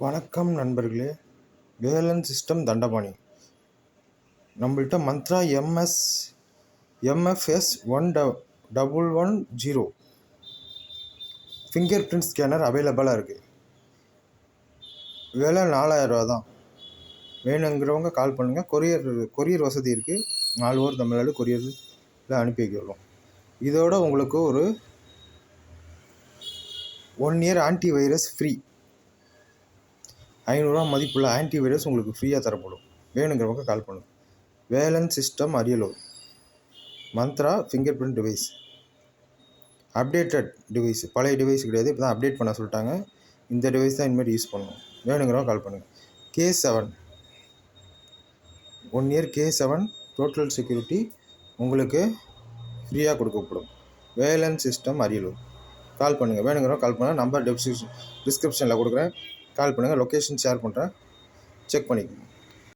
வணக்கம் நண்பர்களே. வேலன் சிஸ்டம் தண்டபாணி நம்மள்ட்ட Mantra MFS 1110 finger print scanner அவைலபிளாக இருக்குது. விலை 4000 ரூபா தான். வேணுங்கிறவங்க கால் பண்ணுங்கள். கொரியர் வசதி இருக்குது. 4 ஊர் தமிழ்நாடு கொரியரில் அனுப்பி வைக்கிறோம். இதோட உங்களுக்கு ஒரு 1 இயர் ஆன்டி வைரஸ் ஃப்ரீ. 500 ரூபா மதிப்புள்ள ஆன்டி வைரஸ் உங்களுக்கு ஃப்ரீயாக தரப்படும். வேணுங்கிறவங்க கால் பண்ணுங்கள். Velan system Ariyalur. Mantra finger print device, updated device, பழைய டிவைஸ் கிடையாது. இப்போ தான் அப்டேட் பண்ண சொல்லிட்டாங்க. இந்த டிவைஸ் தான் இனிமேல் யூஸ் பண்ணணும். வேணுங்கிறவங்க கால் பண்ணுங்கள். K7 1 year K7 total security உங்களுக்கு ஃப்ரீயாக கொடுக்கப்படும். வேலன் சிஸ்டம் அரியலூர். கால் பண்ணுங்கள். வேணுங்கிறவங்க கால் பண்ணுங்கள். நம்பர் டிஸ்கிரிப்ஷனில் கொடுக்குறேன். கால் பண்ணுங்கள். லொக்கேஷன் ஷேர் பண்ணுறேன். செக் பண்ணிக்கோங்க.